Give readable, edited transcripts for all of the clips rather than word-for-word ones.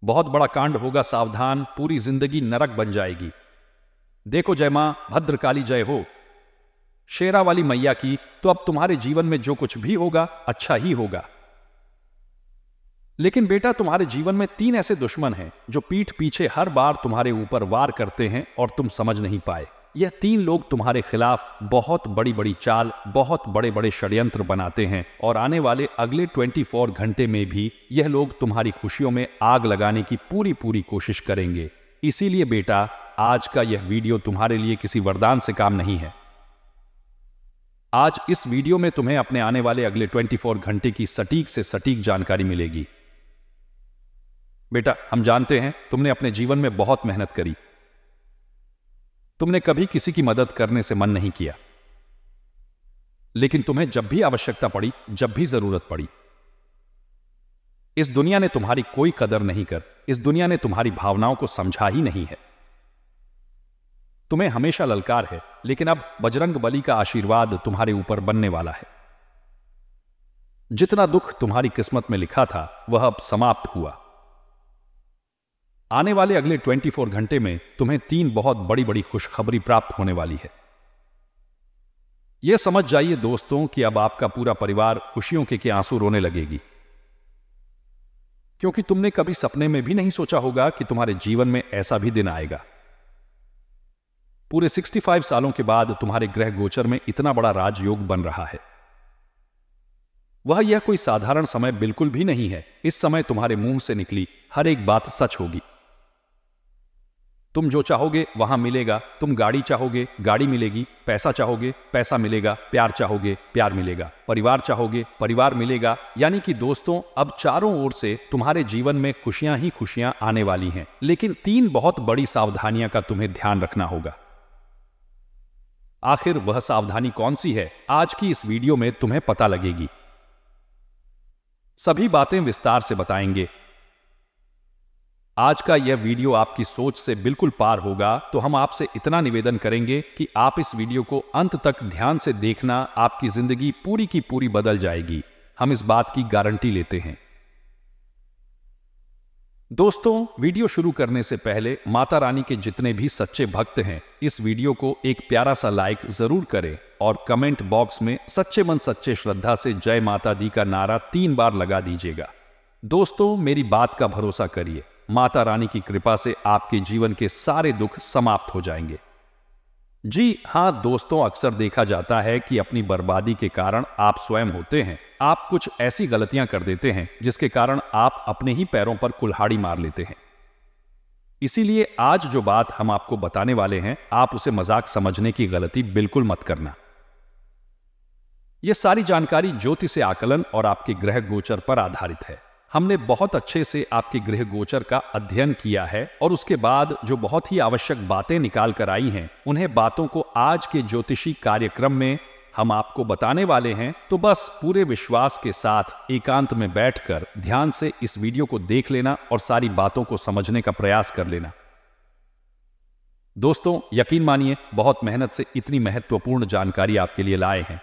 बहुत बड़ा कांड होगा, सावधान, पूरी जिंदगी नरक बन जाएगी। देखो जय मां भद्रकाली जय हो, शेरा वाली मैया की, तो अब तुम्हारे जीवन में जो कुछ भी होगा अच्छा ही होगा। लेकिन बेटा, तुम्हारे जीवन में 3 ऐसे दुश्मन हैं जो पीठ पीछे हर बार तुम्हारे ऊपर वार करते हैं और तुम समझ नहीं पाए। यह 3 लोग तुम्हारे खिलाफ बहुत बड़ी बड़ी चाल, बहुत बड़े बड़े षड्यंत्र बनाते हैं और आने वाले अगले 24 घंटे में भी यह लोग तुम्हारी खुशियों में आग लगाने की पूरी पूरी कोशिश करेंगे। इसीलिए बेटा, आज का यह वीडियो तुम्हारे लिए किसी वरदान से काम नहीं है। आज इस वीडियो में तुम्हें अपने आने वाले अगले 24 घंटे की सटीक से सटीक जानकारी मिलेगी। बेटा, हम जानते हैं तुमने अपने जीवन में बहुत मेहनत करी, तुमने कभी किसी की मदद करने से मन नहीं किया, लेकिन तुम्हें जब भी आवश्यकता पड़ी, जब भी जरूरत पड़ी, इस दुनिया ने तुम्हारी कोई कदर नहीं कर, इस दुनिया ने तुम्हारी भावनाओं को समझा ही नहीं है। तुम्हें हमेशा ललकार है, लेकिन अब बजरंग बली का आशीर्वाद तुम्हारे ऊपर बनने वाला है। जितना दुख तुम्हारी किस्मत में लिखा था वह अब समाप्त हुआ। आने वाले अगले 24 घंटे में तुम्हें 3 बहुत बड़ी बड़ी खुशखबरी प्राप्त होने वाली है। यह समझ जाइए दोस्तों कि अब आपका पूरा परिवार खुशियों के आंसू रोने लगेगी, क्योंकि तुमने कभी सपने में भी नहीं सोचा होगा कि तुम्हारे जीवन में ऐसा भी दिन आएगा। पूरे 65 सालों के बाद तुम्हारे ग्रह गोचर में इतना बड़ा राजयोग बन रहा है। यह कोई साधारण समय बिल्कुल भी नहीं है। इस समय तुम्हारे मुंह से निकली हर एक बात सच होगी। तुम जो चाहोगे वहां मिलेगा। तुम गाड़ी चाहोगे, गाड़ी मिलेगी। पैसा चाहोगे, पैसा मिलेगा। प्यार चाहोगे, प्यार मिलेगा। परिवार चाहोगे, परिवार मिलेगा। यानी कि दोस्तों, अब चारों ओर से तुम्हारे जीवन में खुशियां ही खुशियां आने वाली हैं। लेकिन 3 बहुत बड़ी सावधानियां का तुम्हें ध्यान रखना होगा। आखिर वह सावधानी कौन सी है, आज की इस वीडियो में तुम्हें पता लगेगी। सभी बातें विस्तार से बताएंगे। आज का यह वीडियो आपकी सोच से बिल्कुल पार होगा, तो हम आपसे इतना निवेदन करेंगे कि आप इस वीडियो को अंत तक ध्यान से देखना। आपकी जिंदगी पूरी की पूरी बदल जाएगी, हम इस बात की गारंटी लेते हैं। दोस्तों, वीडियो शुरू करने से पहले माता रानी के जितने भी सच्चे भक्त हैं, इस वीडियो को एक प्यारा सा लाइक जरूर करें और कमेंट बॉक्स में सच्चे मन सच्चे श्रद्धा से जय माता दी का नारा 3 बार लगा दीजिएगा। दोस्तों, मेरी बात का भरोसा करिए, माता रानी की कृपा से आपके जीवन के सारे दुख समाप्त हो जाएंगे। जी हां दोस्तों, अक्सर देखा जाता है कि अपनी बर्बादी के कारण आप स्वयं होते हैं। आप कुछ ऐसी गलतियां कर देते हैं जिसके कारण आप अपने ही पैरों पर कुल्हाड़ी मार लेते हैं। इसीलिए आज जो बात हम आपको बताने वाले हैं, आप उसे मजाक समझने की गलती बिल्कुल मत करना। यह सारी जानकारी ज्योति से आकलन और आपके ग्रह गोचर पर आधारित है। हमने बहुत अच्छे से आपके गृह गोचर का अध्ययन किया है और उसके बाद जो बहुत ही आवश्यक बातें निकाल कर आई हैं, उन्हें बातों को आज के ज्योतिषी कार्यक्रम में हम आपको बताने वाले हैं। तो बस पूरे विश्वास के साथ एकांत में बैठकर ध्यान से इस वीडियो को देख लेना और सारी बातों को समझने का प्रयास कर लेना। दोस्तों, यकीन मानिए, बहुत मेहनत से इतनी महत्वपूर्ण जानकारी आपके लिए लाए हैं।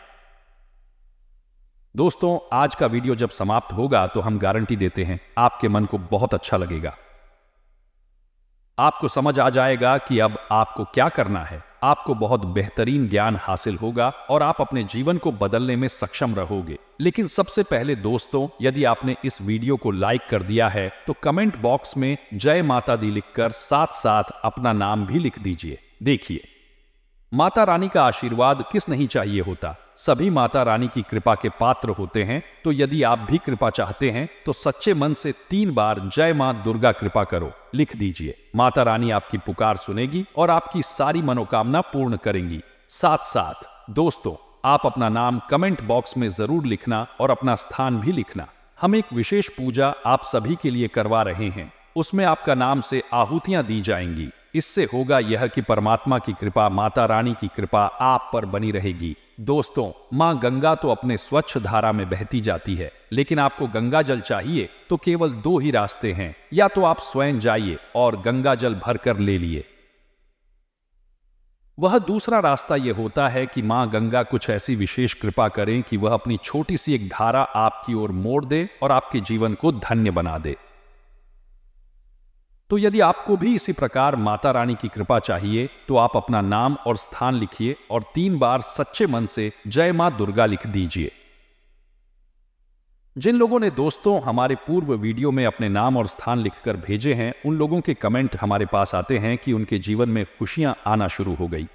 दोस्तों, आज का वीडियो जब समाप्त होगा तो हम गारंटी देते हैं आपके मन को बहुत अच्छा लगेगा। आपको समझ आ जाएगा कि अब आपको क्या करना है। आपको बहुत बेहतरीन ज्ञान हासिल होगा और आप अपने जीवन को बदलने में सक्षम रहोगे। लेकिन सबसे पहले दोस्तों, यदि आपने इस वीडियो को लाइक कर दिया है तो कमेंट बॉक्स में जय माता दी लिखकर साथ साथ अपना नाम भी लिख दीजिए। देखिए, माता रानी का आशीर्वाद किस नहीं चाहिए होता। सभी माता रानी की कृपा के पात्र होते हैं। तो यदि आप भी कृपा चाहते हैं तो सच्चे मन से 3 बार जय मां दुर्गा कृपा करो लिख दीजिए। माता रानी आपकी पुकार सुनेगी और आपकी सारी मनोकामना पूर्ण करेंगी। साथ साथ दोस्तों, आप अपना नाम कमेंट बॉक्स में जरूर लिखना और अपना स्थान भी लिखना। हम एक विशेष पूजा आप सभी के लिए करवा रहे हैं, उसमें आपका नाम से आहुतियां दी जाएंगी। इससे होगा यह कि परमात्मा की कृपा, माता रानी की कृपा आप पर बनी रहेगी। दोस्तों, मां गंगा तो अपने स्वच्छ धारा में बहती जाती है, लेकिन आपको गंगा जल चाहिए तो केवल 2 ही रास्ते हैं। या तो आप स्वयं जाइए और गंगा जल भरकर ले लिए। वह दूसरा रास्ता यह होता है कि मां गंगा कुछ ऐसी विशेष कृपा करें कि वह अपनी छोटी सी एक धारा आपकी ओर मोड़ दे और आपके जीवन को धन्य बना दे। तो यदि आपको भी इसी प्रकार माता रानी की कृपा चाहिए तो आप अपना नाम और स्थान लिखिए और 3 बार सच्चे मन से जय मां दुर्गा लिख दीजिए। जिन लोगों ने दोस्तों हमारे पूर्व वीडियो में अपने नाम और स्थान लिखकर भेजे हैं, उन लोगों के कमेंट हमारे पास आते हैं कि उनके जीवन में खुशियां आना शुरू हो गई,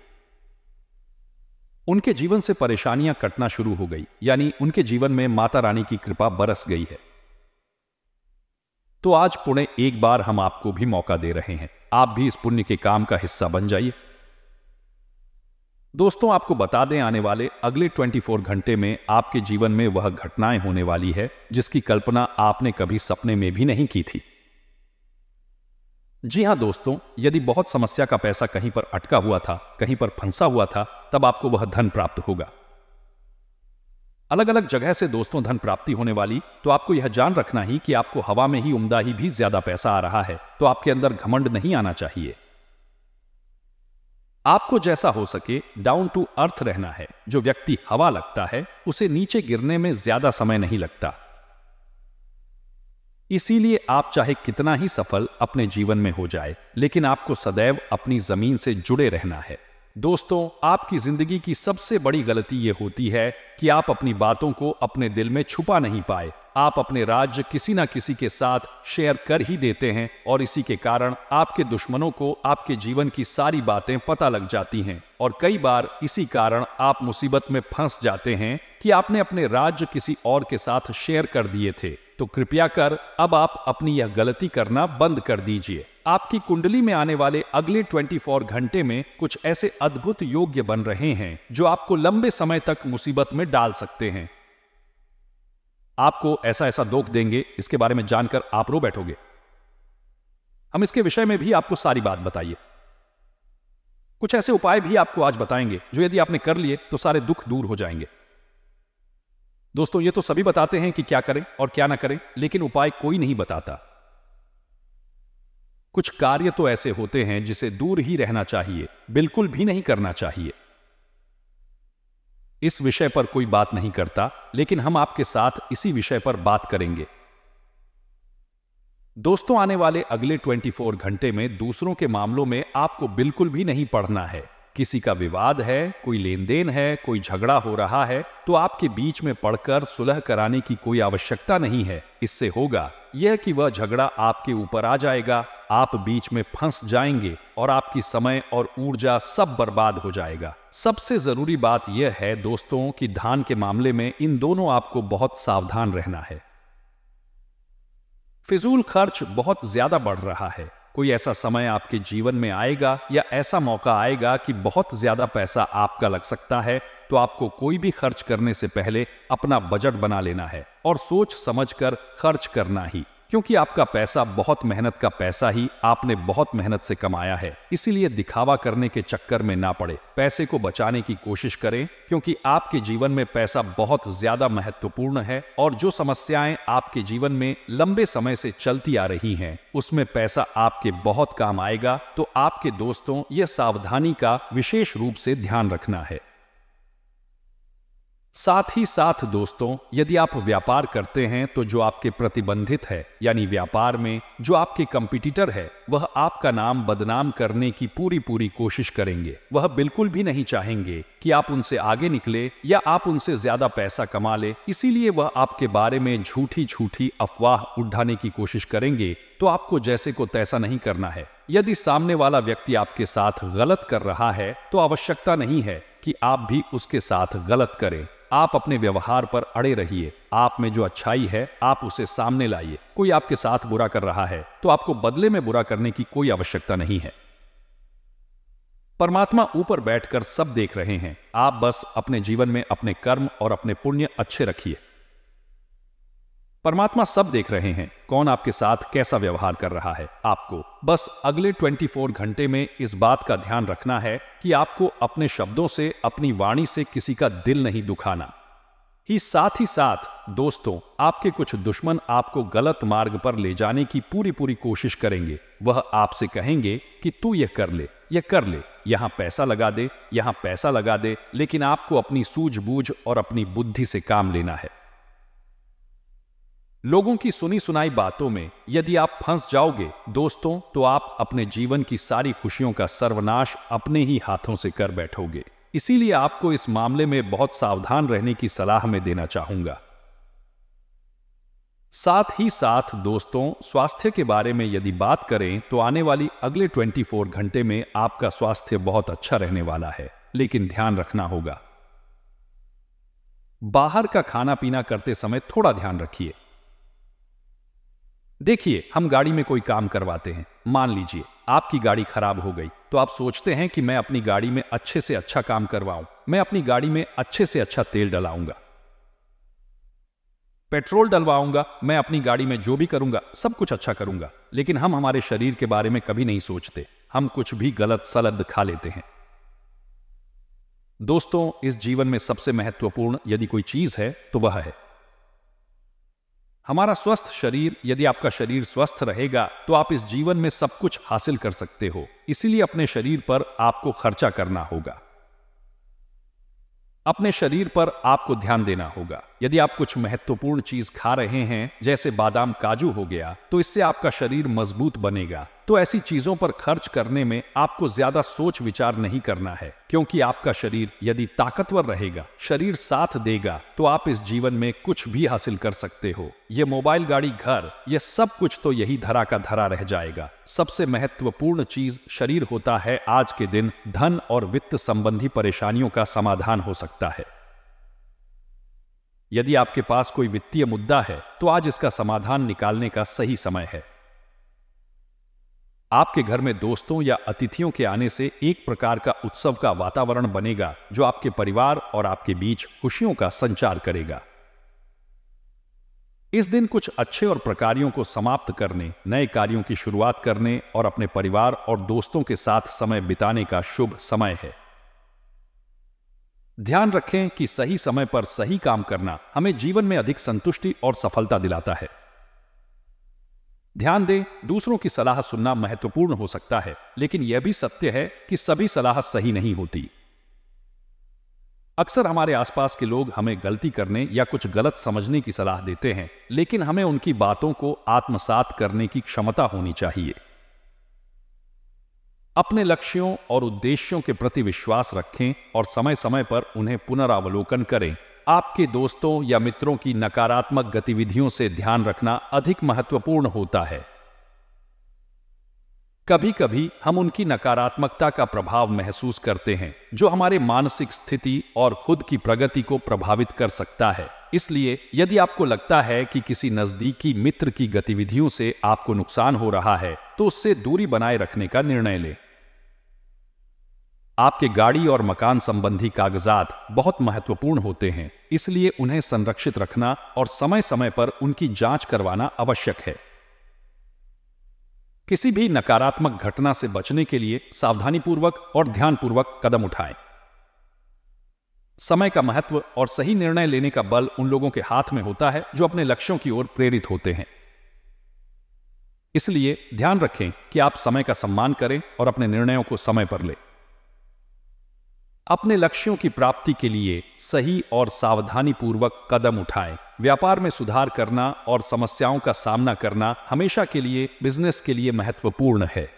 उनके जीवन से परेशानियां कटना शुरू हो गई, यानी उनके जीवन में माता रानी की कृपा बरस गई है। तो आज पुणे एक बार हम आपको भी मौका दे रहे हैं, आप भी इस पुण्य के काम का हिस्सा बन जाइए। दोस्तों, आपको बता दें, आने वाले अगले 24 घंटे में आपके जीवन में वह घटनाएं होने वाली है जिसकी कल्पना आपने कभी सपने में भी नहीं की थी। जी हां दोस्तों, यदि बहुत समस्या का पैसा कहीं पर अटका हुआ था, कहीं पर फंसा हुआ था, तब आपको वह धन प्राप्त होगा। अलग अलग जगह से दोस्तों धन प्राप्ति होने वाली, तो आपको यह जान रखना ही कि आपको हवा में ही उम्दा ही भी ज्यादा पैसा आ रहा है, तो आपके अंदर घमंड नहीं आना चाहिए। आपको जैसा हो सके डाउन टू अर्थ रहना है। जो व्यक्ति हवा लगता है उसे नीचे गिरने में ज्यादा समय नहीं लगता। इसीलिए आप चाहे कितना ही सफल अपने जीवन में हो जाए, लेकिन आपको सदैव अपनी जमीन से जुड़े रहना है। दोस्तों, आपकी जिंदगी की सबसे बड़ी गलती यह होती है कि आप अपनी बातों को अपने दिल में छुपा नहीं पाए। आप अपने राज्य किसी ना किसी के साथ शेयर कर ही देते हैं और इसी के कारण आपके दुश्मनों को आपके जीवन की सारी बातें पता लग जाती हैं और कई बार इसी कारण आप मुसीबत में फंस जाते हैं कि आपने अपने राज्य किसी और के साथ शेयर कर दिए थे। तो कृपया कर अब आप अपनी यह गलती करना बंद कर दीजिए। आपकी कुंडली में आने वाले अगले 24 घंटे में कुछ ऐसे अद्भुत योग्य बन रहे हैं जो आपको लंबे समय तक मुसीबत में डाल सकते हैं। आपको ऐसा ऐसा दुख देंगे, इसके बारे में जानकर आप रो बैठोगे। हम इसके विषय में भी आपको सारी बात बताइए। कुछ ऐसे उपाय भी आपको आज बताएंगे जो यदि आपने कर लिए तो सारे दुख दूर हो जाएंगे। दोस्तों, ये तो सभी बताते हैं कि क्या करें और क्या ना करें, लेकिन उपाय कोई नहीं बताता। कुछ कार्य तो ऐसे होते हैं जिसे दूर ही रहना चाहिए, बिल्कुल भी नहीं करना चाहिए। इस विषय पर कोई बात नहीं करता, लेकिन हम आपके साथ इसी विषय पर बात करेंगे। दोस्तों, आने वाले अगले 24 घंटे में दूसरों के मामलों में आपको बिल्कुल भी नहीं पड़ना है। किसी का विवाद है, कोई लेन देन है, कोई झगड़ा हो रहा है, तो आपके बीच में पड़कर सुलह कराने की कोई आवश्यकता नहीं है। इससे होगा यह कि वह झगड़ा आपके ऊपर आ जाएगा, आप बीच में फंस जाएंगे और आपकी समय और ऊर्जा सब बर्बाद हो जाएगा। सबसे जरूरी बात यह है दोस्तों कि धन के मामले में इन दोनों आपको बहुत सावधान रहना है। फिजूल खर्च बहुत ज्यादा बढ़ रहा है। कोई ऐसा समय आपके जीवन में आएगा या ऐसा मौका आएगा कि बहुत ज्यादा पैसा आपका लग सकता है, तो आपको कोई भी खर्च करने से पहले अपना बजट बना लेना है और सोच समझकर खर्च करना ही, क्योंकि आपका पैसा बहुत मेहनत का पैसा ही आपने बहुत मेहनत से कमाया है। इसीलिए दिखावा करने के चक्कर में ना पड़े, पैसे को बचाने की कोशिश करें, क्योंकि आपके जीवन में पैसा बहुत ज्यादा महत्वपूर्ण है और जो समस्याएं आपके जीवन में लंबे समय से चलती आ रही हैं, उसमें पैसा आपके बहुत काम आएगा। तो आपके दोस्तों, यह सावधानी का विशेष रूप से ध्यान रखना है। साथ ही साथ दोस्तों, यदि आप व्यापार करते हैं तो जो आपके प्रतिबंधित है, यानी व्यापार में जो आपके कंपटीटर है, वह आपका नाम बदनाम करने की पूरी कोशिश करेंगे। वह बिल्कुल भी नहीं चाहेंगे कि आप उनसे आगे निकले या आप उनसे ज्यादा पैसा कमा ले। इसीलिए वह आपके बारे में झूठी अफवाह उठाने की कोशिश करेंगे। तो आपको जैसे को तैसा नहीं करना है। यदि सामने वाला व्यक्ति आपके साथ गलत कर रहा है तो आवश्यकता नहीं है कि आप भी उसके साथ गलत करें। आप अपने व्यवहार पर अड़े रहिए। आप में जो अच्छाई है आप उसे सामने लाइए। कोई आपके साथ बुरा कर रहा है तो आपको बदले में बुरा करने की कोई आवश्यकता नहीं है। परमात्मा ऊपर बैठकर सब देख रहे हैं। आप बस अपने जीवन में अपने कर्म और अपने पुण्य अच्छे रखिए। परमात्मा सब देख रहे हैं, कौन आपके साथ कैसा व्यवहार कर रहा है। आपको बस अगले 24 घंटे में इस बात का ध्यान रखना है कि आपको अपने शब्दों से, अपनी वाणी से किसी का दिल नहीं दुखाना। साथ ही साथ दोस्तों, आपके कुछ दुश्मन आपको गलत मार्ग पर ले जाने की पूरी कोशिश करेंगे। वह आपसे कहेंगे कि तू यह कर ले, यहां पैसा लगा दे, यहां पैसा लगा दे, लेकिन आपको अपनी सूझबूझ और अपनी बुद्धि से काम लेना है। लोगों की सुनी सुनाई बातों में यदि आप फंस जाओगे दोस्तों, तो आप अपने जीवन की सारी खुशियों का सर्वनाश अपने ही हाथों से कर बैठोगे। इसीलिए आपको इस मामले में बहुत सावधान रहने की सलाह मैं देना चाहूंगा। साथ ही साथ दोस्तों, स्वास्थ्य के बारे में यदि बात करें तो आने वाली अगले 24 घंटे में आपका स्वास्थ्य बहुत अच्छा रहने वाला है, लेकिन ध्यान रखना होगा। बाहर का खाना पीना करते समय थोड़ा ध्यान रखिए। देखिए, हम गाड़ी में कोई काम करवाते हैं, मान लीजिए आपकी गाड़ी खराब हो गई, तो आप सोचते हैं कि मैं अपनी गाड़ी में अच्छे से अच्छा काम करवाऊं, मैं अपनी गाड़ी में अच्छे से अच्छा तेल डलाऊंगा, पेट्रोल डलवाऊंगा, मैं अपनी गाड़ी में जो भी करूंगा सब कुछ अच्छा करूंगा। लेकिन हम हमारे शरीर के बारे में कभी नहीं सोचते, हम कुछ भी गलत सलद खा लेते हैं। दोस्तों, इस जीवन में सबसे महत्वपूर्ण यदि कोई चीज है तो वह है हमारा स्वस्थ शरीर। यदि आपका शरीर स्वस्थ रहेगा तो आप इस जीवन में सब कुछ हासिल कर सकते हो। इसीलिए अपने शरीर पर आपको खर्चा करना होगा, अपने शरीर पर आपको ध्यान देना होगा। यदि आप कुछ महत्वपूर्ण चीज खा रहे हैं, जैसे बादाम काजू हो गया, तो इससे आपका शरीर मजबूत बनेगा। तो ऐसी चीजों पर खर्च करने में आपको ज्यादा सोच विचार नहीं करना है, क्योंकि आपका शरीर यदि ताकतवर रहेगा, शरीर साथ देगा, तो आप इस जीवन में कुछ भी हासिल कर सकते हो। ये मोबाइल, गाड़ी, घर, ये सब कुछ तो यही धरा का धरा रह जाएगा। सबसे महत्वपूर्ण चीज शरीर होता है। आज के दिन धन और वित्त संबंधी परेशानियों का समाधान हो सकता है। यदि आपके पास कोई वित्तीय मुद्दा है तो आज इसका समाधान निकालने का सही समय है। आपके घर में दोस्तों या अतिथियों के आने से एक प्रकार का उत्सव का वातावरण बनेगा, जो आपके परिवार और आपके बीच खुशियों का संचार करेगा। इस दिन कुछ अच्छे और प्रकारियों को समाप्त करने, नए कार्यों की शुरुआत करने और अपने परिवार और दोस्तों के साथ समय बिताने का शुभ समय है। ध्यान रखें कि सही समय पर सही काम करना हमें जीवन में अधिक संतुष्टि और सफलता दिलाता है। ध्यान दें, दूसरों की सलाह सुनना महत्वपूर्ण हो सकता है, लेकिन यह भी सत्य है कि सभी सलाह सही नहीं होती। अक्सर हमारे आसपास के लोग हमें गलती करने या कुछ गलत समझने की सलाह देते हैं, लेकिन हमें उनकी बातों को आत्मसात करने की क्षमता होनी चाहिए। अपने लक्ष्यों और उद्देश्यों के प्रति विश्वास रखें और समय समय पर उन्हें पुनरावलोकन करें। आपके दोस्तों या मित्रों की नकारात्मक गतिविधियों से ध्यान रखना अधिक महत्वपूर्ण होता है। कभी कभी हम उनकी नकारात्मकता का प्रभाव महसूस करते हैं, जो हमारे मानसिक स्थिति और खुद की प्रगति को प्रभावित कर सकता है। इसलिए यदि आपको लगता है कि किसी नजदीकी मित्र की गतिविधियों से आपको नुकसान हो रहा है, तो उससे दूरी बनाए रखने का निर्णय लें। आपके गाड़ी और मकान संबंधी कागजात बहुत महत्वपूर्ण होते हैं, इसलिए उन्हें संरक्षित रखना और समय समय पर उनकी जांच करवाना आवश्यक है। किसी भी नकारात्मक घटना से बचने के लिए सावधानीपूर्वक और ध्यानपूर्वक कदम उठाएं। समय का महत्व और सही निर्णय लेने का बल उन लोगों के हाथ में होता है जो अपने लक्ष्यों की ओर प्रेरित होते हैं। इसलिए ध्यान रखें कि आप समय का सम्मान करें और अपने निर्णयों को समय पर लें। अपने लक्ष्यों की प्राप्ति के लिए सही और सावधानीपूर्वक कदम उठाएं। व्यापार में सुधार करना और समस्याओं का सामना करना हमेशा के लिए बिजनेस के लिए महत्वपूर्ण है।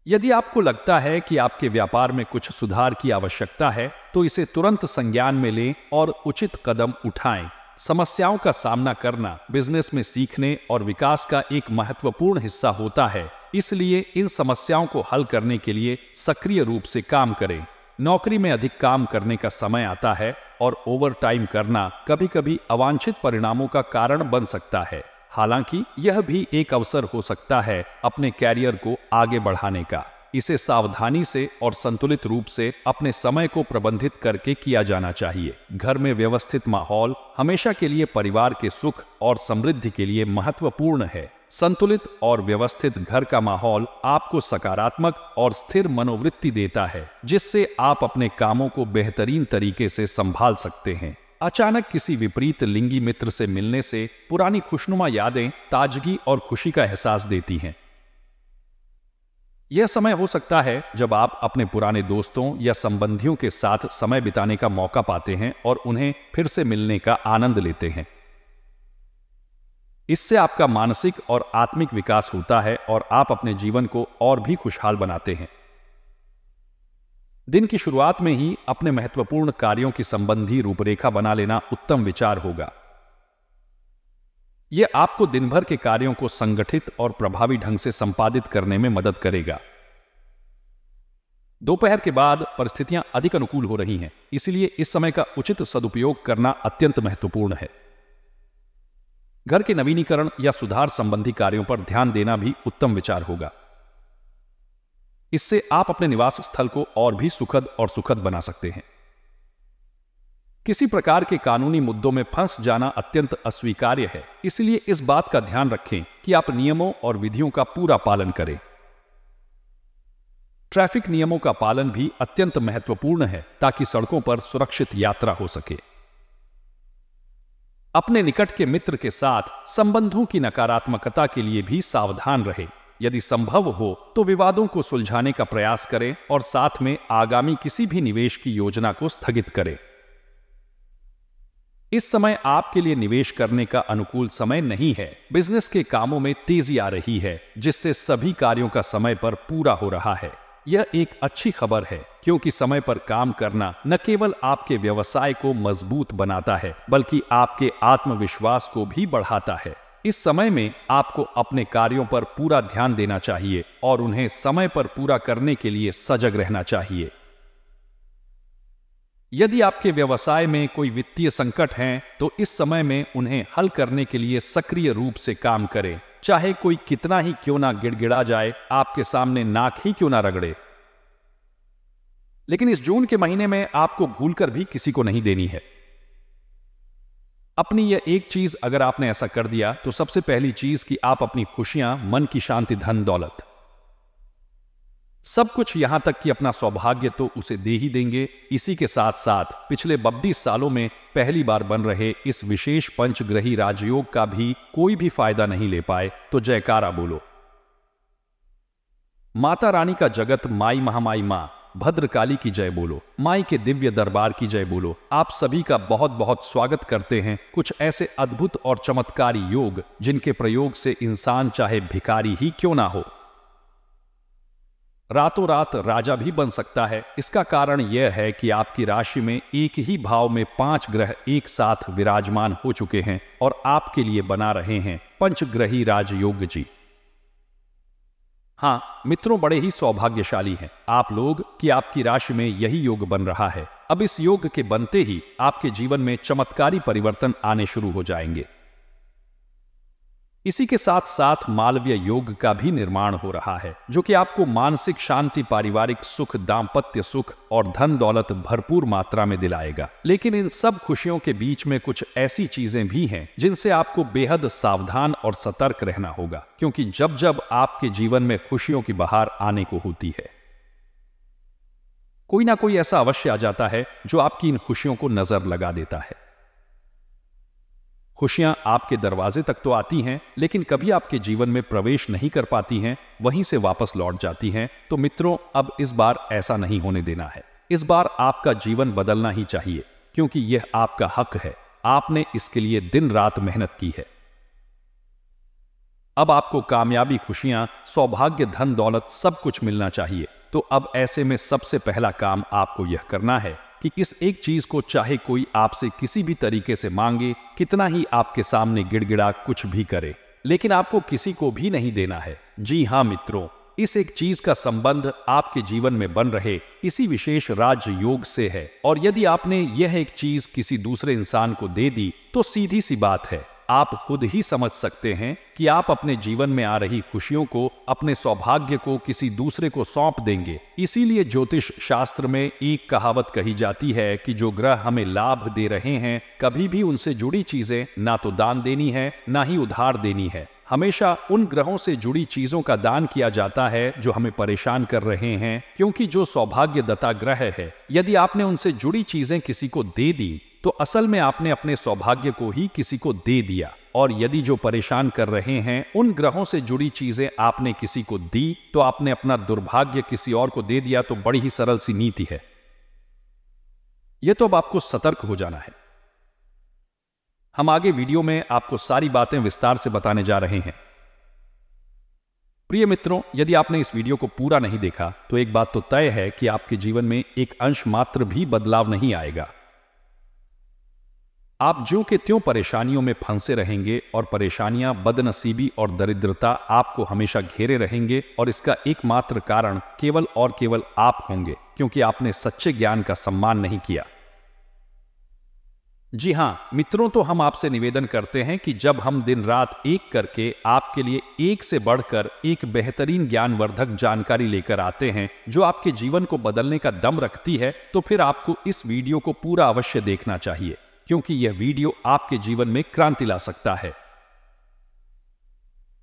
यदि आपको लगता है कि आपके व्यापार में कुछ सुधार की आवश्यकता है, तो इसे तुरंत संज्ञान में लें और उचित कदम उठाएं। समस्याओं का सामना करना बिजनेस में सीखने और विकास का एक महत्वपूर्ण हिस्सा होता है, इसलिए इन समस्याओं को हल करने के लिए सक्रिय रूप से काम करें। नौकरी में अधिक काम करने का समय आता है और ओवर टाइम करना कभी-कभी अवांछित परिणामों का कारण बन सकता है। हालांकि यह भी एक अवसर हो सकता है अपने कैरियर को आगे बढ़ाने का। इसे सावधानी से और संतुलित रूप से अपने समय को प्रबंधित करके किया जाना चाहिए। घर में व्यवस्थित माहौल हमेशा के लिए परिवार के सुख और समृद्धि के लिए महत्वपूर्ण है। संतुलित और व्यवस्थित घर का माहौल आपको सकारात्मक और स्थिर मनोवृत्ति देता है, जिससे आप अपने कामों को बेहतरीन तरीके से संभाल सकते हैं। अचानक किसी विपरीत लिंगी मित्र से मिलने से पुरानी खुशनुमा यादें ताजगी और खुशी का एहसास देती हैं। यह समय हो सकता है जब आप अपने पुराने दोस्तों या संबंधियों के साथ समय बिताने का मौका पाते हैं और उन्हें फिर से मिलने का आनंद लेते हैं। इससे आपका मानसिक और आत्मिक विकास होता है और आप अपने जीवन को और भी खुशहाल बनाते हैं। दिन की शुरुआत में ही अपने महत्वपूर्ण कार्यों की संबंधी रूपरेखा बना लेना उत्तम विचार होगा। यह आपको दिन भर के कार्यों को संगठित और प्रभावी ढंग से संपादित करने में मदद करेगा। दोपहर के बाद परिस्थितियां अधिक अनुकूल हो रही हैं, इसलिए इस समय का उचित सदुपयोग करना अत्यंत महत्वपूर्ण है। घर के नवीनीकरण या सुधार संबंधी कार्यों पर ध्यान देना भी उत्तम विचार होगा। इससे आप अपने निवास स्थल को और भी सुखद और सुखद बना सकते हैं। किसी प्रकार के कानूनी मुद्दों में फंस जाना अत्यंत अस्वीकार्य है, इसलिए इस बात का ध्यान रखें कि आप नियमों और विधियों का पूरा पालन करें। ट्रैफिक नियमों का पालन भी अत्यंत महत्वपूर्ण है ताकि सड़कों पर सुरक्षित यात्रा हो सके। अपने निकट के मित्र के साथ संबंधों की नकारात्मकता के लिए भी सावधान रहें। यदि संभव हो तो विवादों को सुलझाने का प्रयास करें और साथ में आगामी किसी भी निवेश की योजना को स्थगित करें। इस समय आपके लिए निवेश करने का अनुकूल समय नहीं है। बिजनेस के कामों में तेजी आ रही है, जिससे सभी कार्यों का समय पर पूरा हो रहा है। यह एक अच्छी खबर है, क्योंकि समय पर काम करना न केवल आपके व्यवसाय को मजबूत बनाता है, बल्कि आपके आत्मविश्वास को भी बढ़ाता है। इस समय में आपको अपने कार्यों पर पूरा ध्यान देना चाहिए और उन्हें समय पर पूरा करने के लिए सजग रहना चाहिए। यदि आपके व्यवसाय में कोई वित्तीय संकट है, तो इस समय में उन्हें हल करने के लिए सक्रिय रूप से काम करें। चाहे कोई कितना ही क्यों ना गिड़गिड़ा जाए, आपके सामने नाक ही क्यों ना रगड़े। लेकिन इस जून के महीने में आपको भूलकर भी किसी को नहीं देनी है। अपनी यह एक चीज अगर आपने ऐसा कर दिया, तो सबसे पहली चीज कि आप अपनी खुशियां, मन की शांति, धन दौलत, सब कुछ, यहां तक कि अपना सौभाग्य तो उसे दे ही देंगे। इसी के साथ साथ पिछले 32 सालों में पहली बार बन रहे इस विशेष पंचग्रही राजयोग का भी कोई भी फायदा नहीं ले पाए, तो जयकारा बोलो। माता रानी का जगत, माई महामाई मां भद्रकाली की जय बोलो, माई के दिव्य दरबार की जय बोलो। आप सभी का बहुत बहुत स्वागत करते हैं कुछ ऐसे अद्भुत और चमत्कारी योग, जिनके प्रयोग से इंसान चाहे भिखारी ही क्यों ना हो, रातों रात राजा भी बन सकता है। इसका कारण यह है कि आपकी राशि में एक ही भाव में 5 ग्रह एक साथ विराजमान हो चुके हैं और आपके लिए बना रहे हैं पंचग्रही राजयोग जी। हां मित्रों, बड़े ही सौभाग्यशाली हैं आप लोग कि आपकी राशि में यही योग बन रहा है। अब इस योग के बनते ही आपके जीवन में चमत्कारी परिवर्तन आने शुरू हो जाएंगे। इसी के साथ साथ मालवीय योग का भी निर्माण हो रहा है, जो कि आपको मानसिक शांति, पारिवारिक सुख, दांपत्य सुख और धन दौलत भरपूर मात्रा में दिलाएगा। लेकिन इन सब खुशियों के बीच में कुछ ऐसी चीजें भी हैं जिनसे आपको बेहद सावधान और सतर्क रहना होगा, क्योंकि जब जब आपके जीवन में खुशियों की बहार आने को होती है, कोई ना कोई ऐसा अवश्य आ जाता है जो आपकी इन खुशियों को नजर लगा देता है। खुशियां आपके दरवाजे तक तो आती हैं, लेकिन कभी आपके जीवन में प्रवेश नहीं कर पाती हैं, वहीं से वापस लौट जाती हैं। तो मित्रों, अब इस बार ऐसा नहीं होने देना है। इस बार आपका जीवन बदलना ही चाहिए, क्योंकि यह आपका हक है। आपने इसके लिए दिन रात मेहनत की है। अब आपको कामयाबी, खुशियां, सौभाग्य, धन दौलत सब कुछ मिलना चाहिए। तो अब ऐसे में सबसे पहला काम आपको यह करना है कि इस एक चीज को चाहे कोई आपसे किसी भी तरीके से मांगे, कितना ही आपके सामने गिड़गिड़ा कुछ भी करे, लेकिन आपको किसी को भी नहीं देना है। जी हां मित्रों, इस एक चीज का संबंध आपके जीवन में बन रहे इसी विशेष राजयोग से है। और यदि आपने यह एक चीज किसी दूसरे इंसान को दे दी, तो सीधी सी बात है, आप खुद ही समझ सकते हैं कि आप अपने जीवन में आ रही खुशियों को, अपने सौभाग्य को किसी दूसरे को सौंप देंगे। इसीलिए ज्योतिष शास्त्र में एक कहावत कही जाती है कि जो ग्रह हमें लाभ दे रहे हैं, कभी भी उनसे जुड़ी चीजें ना तो दान देनी है, ना ही उधार देनी है। हमेशा उन ग्रहों से जुड़ी चीजों का दान किया जाता है जो हमें परेशान कर रहे हैं, क्योंकि जो सौभाग्यदाता ग्रह है, यदि आपने उनसे जुड़ी चीजें किसी को दे दी, तो असल में आपने अपने सौभाग्य को ही किसी को दे दिया। और यदि जो परेशान कर रहे हैं, उन ग्रहों से जुड़ी चीजें आपने किसी को दी, तो आपने अपना दुर्भाग्य किसी और को दे दिया। तो बड़ी ही सरल सी नीति है। यह तो अब आपको सतर्क हो जाना है। हम आगे वीडियो में आपको सारी बातें विस्तार से बताने जा रहे हैं। प्रिय मित्रों, यदि आपने इस वीडियो को पूरा नहीं देखा तो एक बात तो तय है कि आपके जीवन में एक अंश मात्र भी बदलाव नहीं आएगा। आप ज्यों के त्यों परेशानियों में फंसे रहेंगे और परेशानियां, बदनसीबी और दरिद्रता आपको हमेशा घेरे रहेंगे और इसका एकमात्र कारण केवल और केवल आप होंगे, क्योंकि आपने सच्चे ज्ञान का सम्मान नहीं किया। जी हां मित्रों, तो हम आपसे निवेदन करते हैं कि जब हम दिन रात एक करके आपके लिए एक से बढ़कर एक बेहतरीन ज्ञानवर्धक जानकारी लेकर आते हैं जो आपके जीवन को बदलने का दम रखती है, तो फिर आपको इस वीडियो को पूरा अवश्य देखना चाहिए, क्योंकि यह वीडियो आपके जीवन में क्रांति ला सकता है।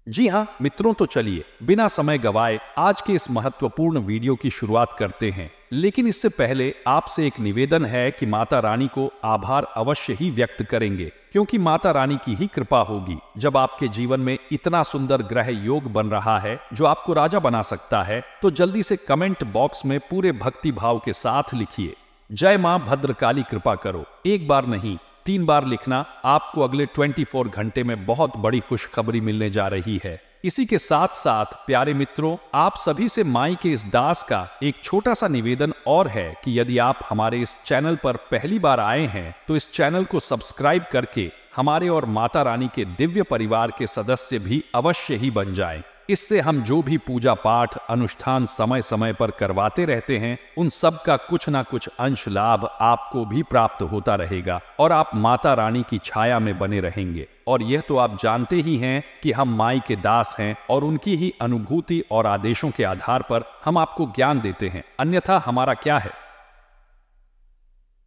जी हां मित्रों, तो चलिए बिना समय गवाए आज के इस महत्वपूर्ण वीडियो की शुरुआत करते हैं। लेकिन इससे पहले आपसे एक निवेदन है कि माता रानी को आभार अवश्य ही व्यक्त करेंगे, क्योंकि माता रानी की ही कृपा होगी जब आपके जीवन में इतना सुंदर ग्रह योग बन रहा है जो आपको राजा बना सकता है। तो जल्दी से कमेंट बॉक्स में पूरे भक्ति भाव के साथ लिखिए, जय मां भद्रकाली कृपा करो। एक बार नहीं 3 बार लिखना। आपको अगले 24 घंटे में बहुत बड़ी खुशखबरी मिलने जा रही है। इसी के साथ साथ प्यारे मित्रों, आप सभी से माई के इस दास का एक छोटा सा निवेदन और है कि यदि आप हमारे इस चैनल पर पहली बार आए हैं तो इस चैनल को सब्सक्राइब करके हमारे और माता रानी के दिव्य परिवार के सदस्य भी अवश्य ही बन जाएं। इससे हम जो भी पूजा पाठ अनुष्ठान समय समय पर करवाते रहते हैं उन सब का कुछ ना कुछ अंश लाभ आपको भी प्राप्त होता रहेगा और आप माता रानी की छाया में बने रहेंगे। और यह तो आप जानते ही हैं कि हम माई के दास हैं और उनकी ही अनुभूति और आदेशों के आधार पर हम आपको ज्ञान देते हैं, अन्यथा हमारा क्या है।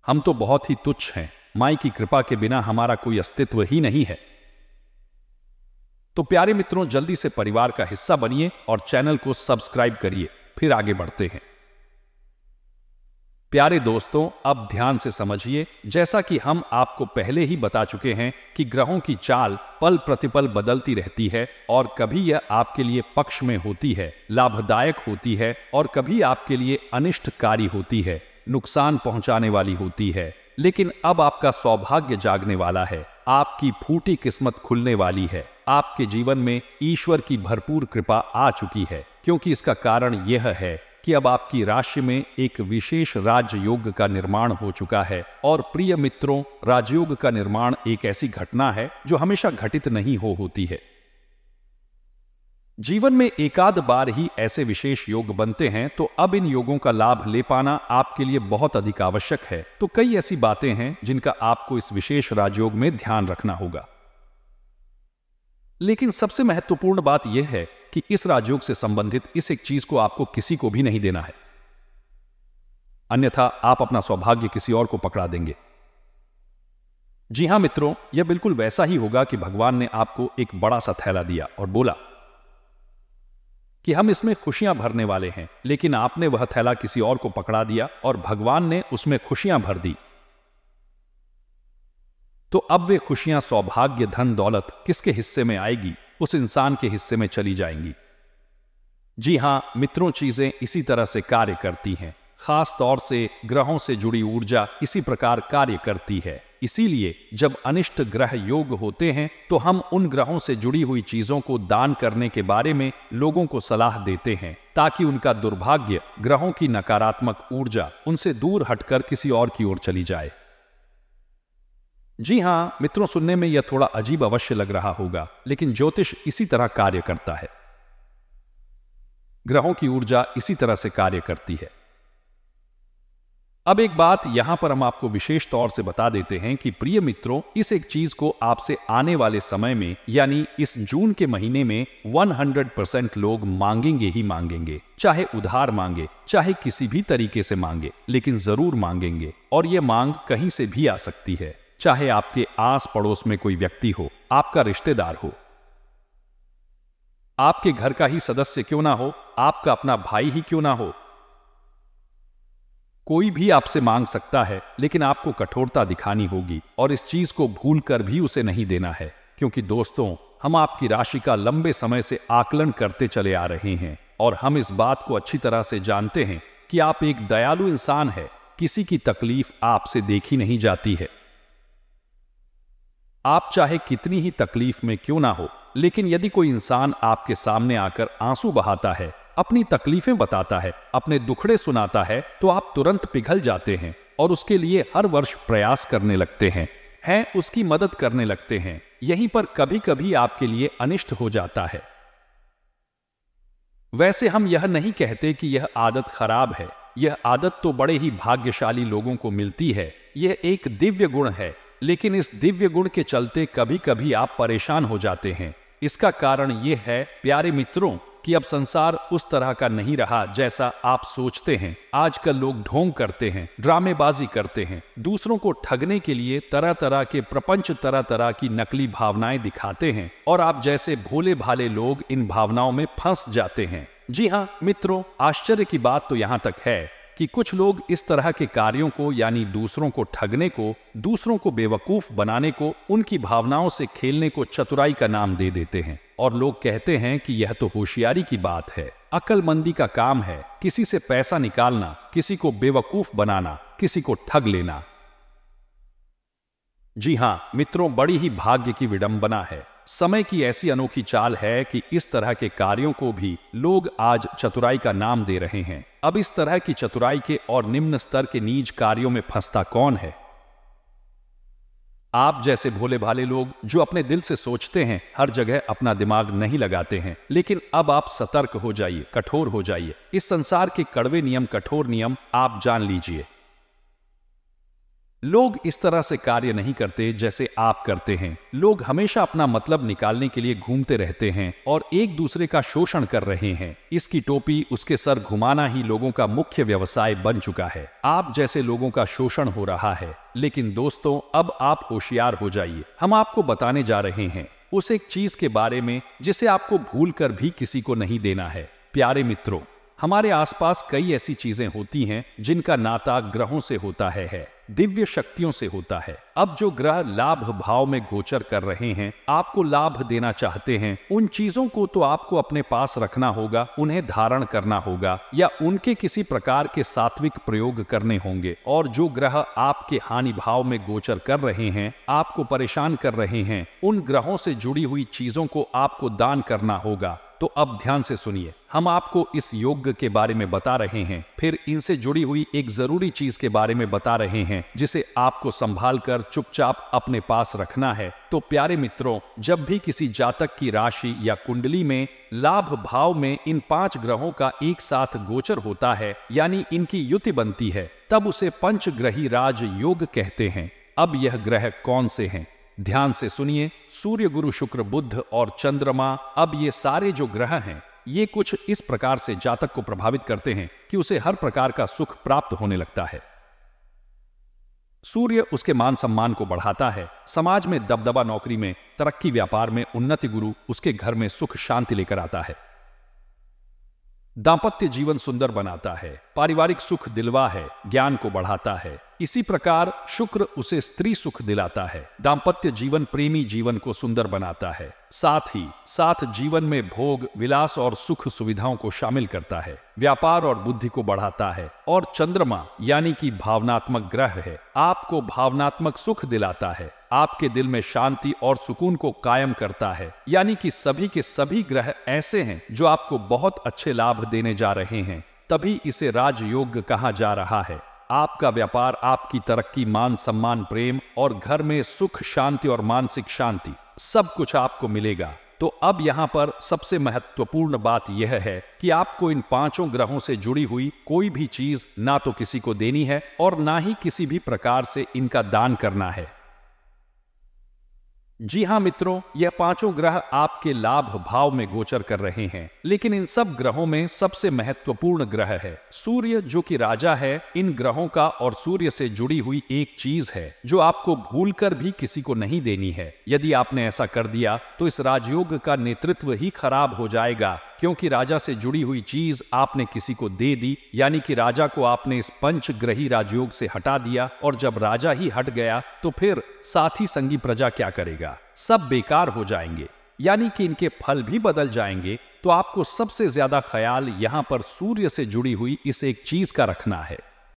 हम तो बहुत ही तुच्छ हैं, माई की कृपा के बिना हमारा कोई अस्तित्व ही नहीं है। तो प्यारे मित्रों, जल्दी से परिवार का हिस्सा बनिए और चैनल को सब्सक्राइब करिए। फिर आगे बढ़ते हैं। प्यारे दोस्तों, अब ध्यान से समझिए, जैसा कि हम आपको पहले ही बता चुके हैं कि ग्रहों की चाल पल प्रतिपल बदलती रहती है और कभी यह आपके लिए पक्ष में होती है, लाभदायक होती है, और कभी आपके लिए अनिष्टकारी होती है, नुकसान पहुंचाने वाली होती है। लेकिन अब आपका सौभाग्य जागने वाला है, आपकी फूटी किस्मत खुलने वाली है, आपके जीवन में ईश्वर की भरपूर कृपा आ चुकी है, क्योंकि इसका कारण यह है कि अब आपकी राशि में एक विशेष राजयोग का निर्माण हो चुका है। और प्रिय मित्रों, राजयोग का निर्माण एक ऐसी घटना है जो हमेशा घटित नहीं होती है। जीवन में एकाध बार ही ऐसे विशेष योग बनते हैं, तो अब इन योगों का लाभ ले पाना आपके लिए बहुत अधिक आवश्यक है। तो कई ऐसी बातें हैं जिनका आपको इस विशेष राजयोग में ध्यान रखना होगा। लेकिन सबसे महत्वपूर्ण बात यह है कि इस राजयोग से संबंधित इस एक चीज को आपको किसी को भी नहीं देना है, अन्यथा आप अपना सौभाग्य किसी और को पकड़ा देंगे। जी हां मित्रों, यह बिल्कुल वैसा ही होगा कि भगवान ने आपको एक बड़ा सा थैला दिया और बोला कि हम इसमें खुशियां भरने वाले हैं, लेकिन आपने वह थैला किसी और को पकड़ा दिया और भगवान ने उसमें खुशियां भर दी। तो अब वे खुशियां, सौभाग्य, धन दौलत किसके हिस्से में आएगी? उस इंसान के हिस्से में चली जाएंगी। जी हां मित्रों, चीजें इसी तरह से कार्य करती हैं। खास तौर से ग्रहों से जुड़ी ऊर्जा इसी प्रकार कार्य करती है। इसीलिए जब अनिष्ट ग्रह योग होते हैं तो हम उन ग्रहों से जुड़ी हुई चीजों को दान करने के बारे में लोगों को सलाह देते हैं, ताकि उनका दुर्भाग्य, ग्रहों की नकारात्मक ऊर्जा उनसे दूर हटकर किसी और की ओर चली जाए। जी हां मित्रों, सुनने में यह थोड़ा अजीब अवश्य लग रहा होगा, लेकिन ज्योतिष इसी तरह कार्य करता है। ग्रहों की ऊर्जा इसी तरह से कार्य करती है। अब एक बात यहां पर हम आपको विशेष तौर से बता देते हैं कि प्रिय मित्रों, इस एक चीज को आपसे आने वाले समय में, यानी इस जून के महीने में 100% लोग मांगेंगे ही मांगेंगे। चाहे उधार मांगे, चाहे किसी भी तरीके से मांगे, लेकिन जरूर मांगेंगे। और यह मांग कहीं से भी आ सकती है, चाहे आपके आस पड़ोस में कोई व्यक्ति हो, आपका रिश्तेदार हो, आपके घर का ही सदस्य क्यों ना हो, आपका अपना भाई ही क्यों ना हो, कोई भी आपसे मांग सकता है। लेकिन आपको कठोरता दिखानी होगी और इस चीज को भूल कर भी उसे नहीं देना है, क्योंकि दोस्तों, हम आपकी राशि का लंबे समय से आकलन करते चले आ रहे हैं और हम इस बात को अच्छी तरह से जानते हैं कि आप एक दयालु इंसान हैं। किसी की तकलीफ आपसे देखी नहीं जाती है। आप चाहे कितनी ही तकलीफ में क्यों ना हो, लेकिन यदि कोई इंसान आपके सामने आकर आंसू बहाता है, अपनी तकलीफें बताता है, अपने दुखड़े सुनाता है, तो आप तुरंत पिघल जाते हैं और उसके लिए हर वर्ष प्रयास करने लगते हैं, उसकी मदद करने लगते हैं। यहीं पर कभी कभी आपके लिए अनिष्ट हो जाता है। वैसे हम यह नहीं कहते कि यह आदत खराब है, यह आदत तो बड़े ही भाग्यशाली लोगों को मिलती है। यह एक दिव्य गुण है, लेकिन इस दिव्य गुण के चलते कभी कभी आप परेशान हो जाते हैं। इसका कारण यह है प्यारे मित्रों कि अब संसार उस तरह का नहीं रहा जैसा आप सोचते हैं। आजकल लोग ढोंग करते हैं, ड्रामेबाजी करते हैं, दूसरों को ठगने के लिए तरह तरह के प्रपंच, तरह तरह की नकली भावनाएं दिखाते हैं और आप जैसे भोले भाले लोग इन भावनाओं में फंस जाते हैं। जी हाँ मित्रों, आश्चर्य की बात तो यहां तक है कि कुछ लोग इस तरह के कार्यों को, यानी दूसरों को ठगने को, दूसरों को बेवकूफ बनाने को, उनकी भावनाओं से खेलने को चतुराई का नाम दे देते हैं और लोग कहते हैं कि यह तो होशियारी की बात है, अक्लमंदी का काम है, किसी से पैसा निकालना, किसी को बेवकूफ बनाना, किसी को ठग लेना। जी हाँ मित्रों, बड़ी ही भाग्य की विडंबना है, समय की ऐसी अनोखी चाल है कि इस तरह के कार्यों को भी लोग आज चतुराई का नाम दे रहे हैं। अब इस तरह की चतुराई के और निम्न स्तर के नीच कार्यों में फंसता कौन है? आप जैसे भोले भाले लोग जो अपने दिल से सोचते हैं, हर जगह अपना दिमाग नहीं लगाते हैं। लेकिन अब आप सतर्क हो जाइए, कठोर हो जाइए। इस संसार के कड़वे नियम, कठोर नियम आप जान लीजिए। लोग इस तरह से कार्य नहीं करते जैसे आप करते हैं। लोग हमेशा अपना मतलब निकालने के लिए घूमते रहते हैं और एक दूसरे का शोषण कर रहे हैं। इसकी टोपी उसके सर घुमाना ही लोगों का मुख्य व्यवसाय बन चुका है। आप जैसे लोगों का शोषण हो रहा है। लेकिन दोस्तों, अब आप होशियार हो जाइए। हम आपको बताने जा रहे हैं उस एक चीज के बारे में जिसे आपको भूल कर भी किसी को नहीं देना है। प्यारे मित्रों, हमारे आसपास कई ऐसी चीजें होती हैं जिनका नाता ग्रहों से होता है, दिव्य शक्तियों से होता है। अब जो ग्रह लाभ भाव में गोचर कर रहे हैं, आपको लाभ देना चाहते हैं, उन चीजों को तो आपको अपने पास रखना होगा, उन्हें धारण करना होगा या उनके किसी प्रकार के सात्विक प्रयोग करने होंगे। और जो ग्रह आपके हानि भाव में गोचर कर रहे हैं, आपको परेशान कर रहे हैं, उन ग्रहों से जुड़ी हुई चीजों को आपको दान करना होगा। तो अब ध्यान से सुनिए, हम आपको इस योग के बारे में बता रहे हैं, फिर इनसे जुड़ी हुई एक जरूरी चीज के बारे में बता रहे हैं जिसे आपको संभाल कर चुपचाप अपने पास रखना है। तो प्यारे मित्रों, जब भी किसी जातक की राशि या कुंडली में लाभ भाव में इन 5 ग्रहों का एक साथ गोचर होता है, यानी इनकी युति बनती है, तब उसे पंचग्रही राज योग कहते हैं। अब यह ग्रह कौन से हैं? ध्यान से सुनिए। सूर्य, गुरु, शुक्र, बुध और चंद्रमा। अब ये सारे जो ग्रह हैं, ये कुछ इस प्रकार से जातक को प्रभावित करते हैं कि उसे हर प्रकार का सुख प्राप्त होने लगता है। सूर्य उसके मान सम्मान को बढ़ाता है, समाज में दबदबा, नौकरी में तरक्की, व्यापार में उन्नति। गुरु उसके घर में सुख शांति लेकर आता है, दांपत्य जीवन सुंदर बनाता है, पारिवारिक सुख दिलवा है, ज्ञान को बढ़ाता है। इसी प्रकार शुक्र उसे स्त्री सुख दिलाता है, दांपत्य जीवन, प्रेमी जीवन को सुंदर बनाता है, साथ ही साथ जीवन में भोग, विलास और सुख सुविधाओं को शामिल करता है, व्यापार और बुद्धि को बढ़ाता है। और चंद्रमा यानी कि भावनात्मक ग्रह है, आपको भावनात्मक सुख दिलाता है, आपके दिल में शांति और सुकून को कायम करता है। यानी कि सभी के सभी ग्रह ऐसे हैं जो आपको बहुत अच्छे लाभ देने जा रहे हैं, तभी इसे राजयोग कहा जा रहा है। आपका व्यापार, आपकी तरक्की, मान सम्मान, प्रेम और घर में सुख शांति और मानसिक शांति, सब कुछ आपको मिलेगा। तो अब यहां पर सबसे महत्वपूर्ण बात यह है कि आपको इन 5 ग्रहों से जुड़ी हुई कोई भी चीज ना तो किसी को देनी है और ना ही किसी भी प्रकार से इनका दान करना है। जी हां मित्रों, यह 5 ग्रह आपके लाभ भाव में गोचर कर रहे हैं, लेकिन इन सब ग्रहों में सबसे महत्वपूर्ण ग्रह है सूर्य, जो कि राजा है इन ग्रहों का। और सूर्य से जुड़ी हुई एक चीज है जो आपको भूलकर भी किसी को नहीं देनी है। यदि आपने ऐसा कर दिया तो इस राजयोग का नेतृत्व ही खराब हो जाएगा, क्योंकि राजा से जुड़ी हुई चीज आपने किसी को दे दी, यानी कि राजा को आपने इस पंचग्रही राजयोग से हटा दिया। और जब राजा ही हट गया तो फिर साथी संगी प्रजा क्या करेगा? सब बेकार हो जाएंगे, यानी कि इनके फल भी बदल जाएंगे। तो आपको सबसे ज्यादा ख्याल यहां पर सूर्य से जुड़ी हुई इस एक चीज का रखना है।